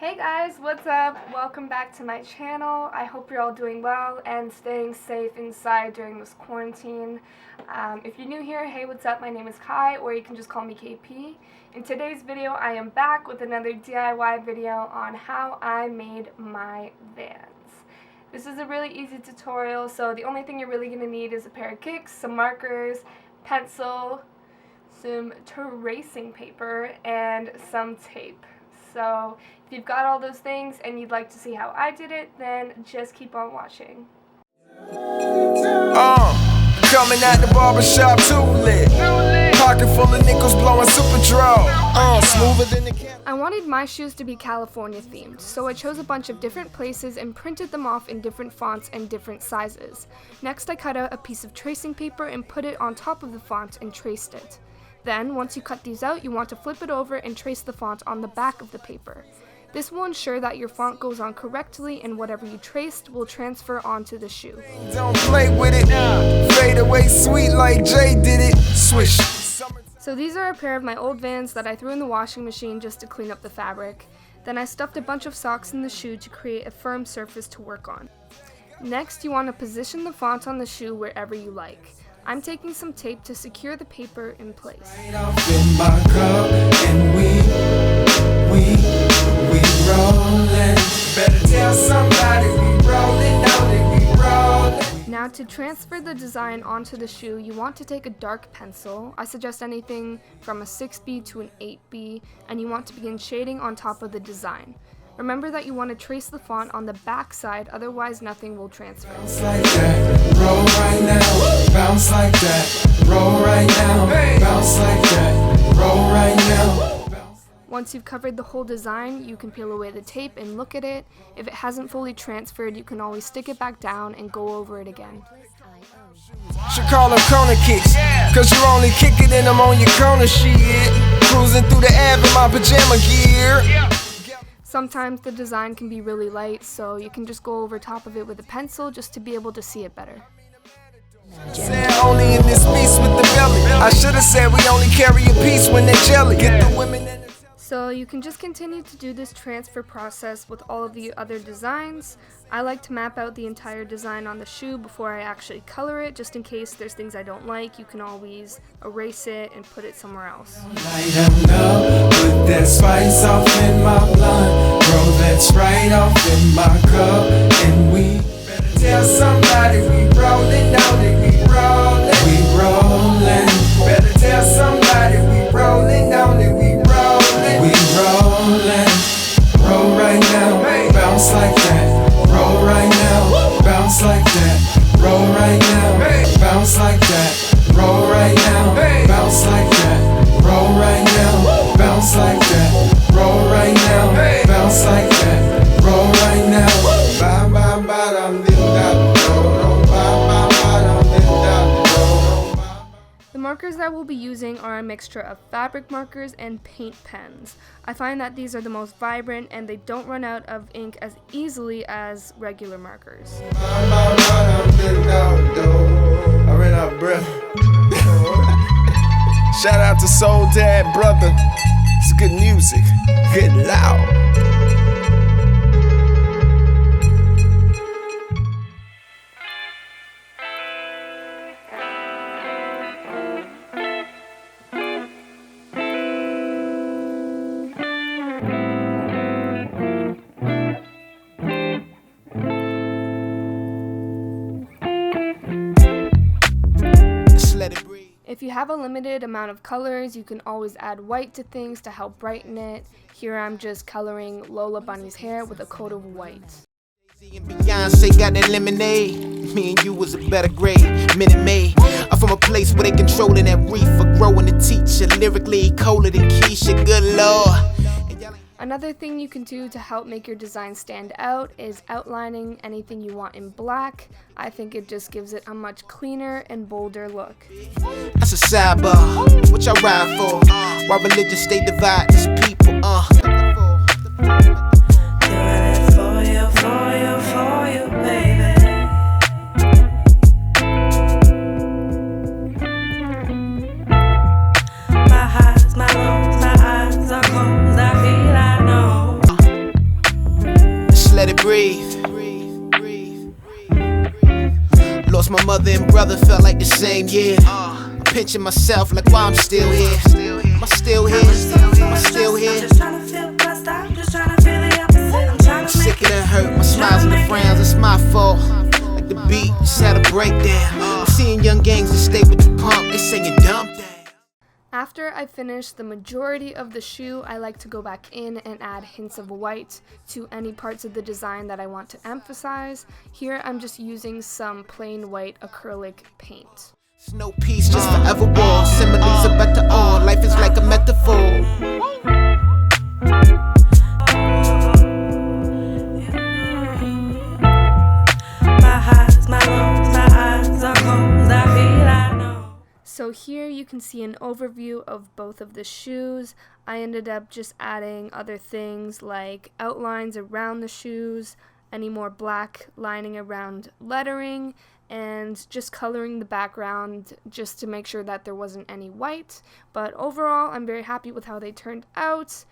Hey guys, what's up? Welcome back to my channel. I hope you're all doing well and staying safe inside during this quarantine. If you're new here, hey, what's up? My name is Kai, or you can just call me KP. In today's video, I am back with another DIY video on how I made my Vans. This is a really easy tutorial, so the only thing you're really going to need is a pair of kicks, some markers, pencil, some tracing paper, and some tape. So if you've got all those things and you'd like to see how I did it, then just keep on watching. Coming at the barbershop too lit. Pocket full of nickels blowing super draw. Smoother than the cat. I wanted my shoes to be California themed, so I chose a bunch of different places and printed them off in different fonts and different sizes. Next, I cut out a piece of tracing paper and put it on top of the font and traced it. Then, once you cut these out, you want to flip it over and trace the font on the back of the paper. This will ensure that your font goes on correctly and whatever you traced will transfer onto the shoe. Don't play with it. Fade away sweet like Jay did it. Swish. So these are a pair of my old Vans that I threw in the washing machine just to clean up the fabric. Then I stuffed a bunch of socks in the shoe to create a firm surface to work on. Next, you want to position the font on the shoe wherever you like. I'm taking some tape to secure the paper in place. Now to transfer the design onto the shoe, you want to take a dark pencil. I suggest anything from a 6B to an 8B, and you want to begin shading on top of the design. Remember that you want to trace the font on the back side, otherwise nothing will transfer. Bounce like that, roll right now. Bounce like that, roll right now. Bounce like that, roll right now. Once you've covered the whole design, you can peel away the tape and look at it. If it hasn't fully transferred, you can always stick it back down and go over it again. Should call them corner kicks, cause you're only kicking in them on your corner shit. Cruising through the air in my pajama gear. Sometimes the design can be really light, so you can just go over top of it with a pencil just to be able to see it better. Said only in this piece with the belly. I should have said we only carry a piece when they're jelly. Get the women in the So you can just continue to do this transfer process with all of the other designs. I like to map out the entire design on the shoe before I actually color it, just in case there's things I don't like. You can always erase it and put it somewhere else. light them up, put that spice off in my blunt. Roll that Sprite off in my cup, and we better tell somebody we rollin' out it, we rollin', we rollin'. Better tell somebody we rollin' out it, we rollin', we rollin'. Roll right now, bounce like that. Roll right now, bounce like that. Roll right now, bounce like that. Roll right now, bounce like that. Roll right now, bounce like that. Roll right now, bounce like that. Roll right now. Ba ba ba dum dum dum dum. Ba ba ba dum dum dum. The markers that we'll be using are a mixture of fabric markers and paint pens. I find that these are the most vibrant and they don't run out of ink as easily as regular markers. I ran out of breath. Shout out to Soul Dad Brother. It's good music, good loud. If you have a limited amount of colors, you can always add white to things to help brighten it. Here I'm just coloring Lola Bunny's hair with a coat of white. Beyonce got that lemonade. Me and you was a better grade. Minute Maid. I'm from a place where they controlling that reefer, growing the teacher. Lyrically colder than Keisha. Good Lord. Another thing you can do to help make your design stand out is outlining anything you want in black. I think it just gives it a much cleaner and bolder look. That's a sidebar. What y'all ride for? Why religion stay dividing these people? For you, baby. My highs, my lows, my eyes are closed. I feel I know. mother and brother felt like the same year. I'm pinching myself like why I'm still here. Am I still here? Am I still here? Just trying to feel blessed, I'm just trying to feel the opposite. I'm trying I'm to sick of the hurt, my smiles and the frowns, it's my fault. Like the beat, just had a breakdown. I'm seeing young gangs that stay with the pump, they singing dumb things. After I finish the majority of the shoe, I like to go back in and add hints of white to any parts of the design that I want to emphasize. Here I'm just using some plain white acrylic paint. It's no peace, just forever war. Similes are better all, life is like a metaphor. my highs, my lows, my eyes are closed, I feel I know. So here you can see an overview of both of the shoes. I ended up just adding other things like outlines around the shoes, any more black lining around lettering, and just coloring the background just to make sure that there wasn't any white. But overall, I'm very happy with how they turned out.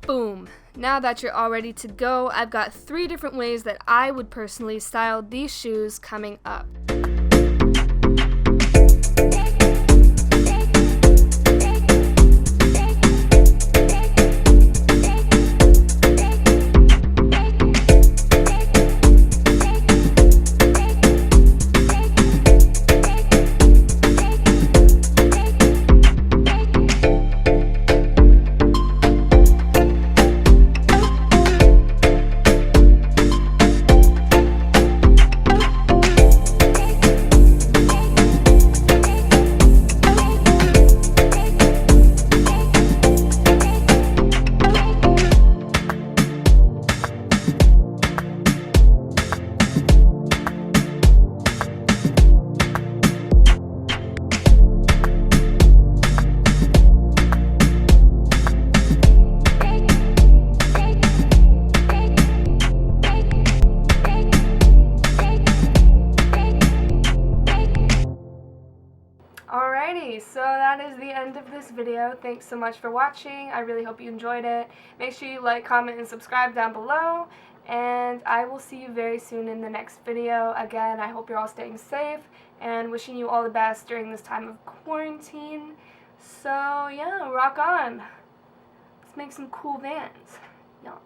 Boom! Now that you're all ready to go, I've got 3 different ways that I would personally style these shoes coming up. Alrighty, so that is the end of this video. Thanks so much for watching. I really hope you enjoyed it. Make sure you like, comment, and subscribe down below. And I will see you very soon in the next video. Again, I hope you're all staying safe and wishing you all the best during this time of quarantine. So yeah, rock on. Let's make some cool Vans. Yeah.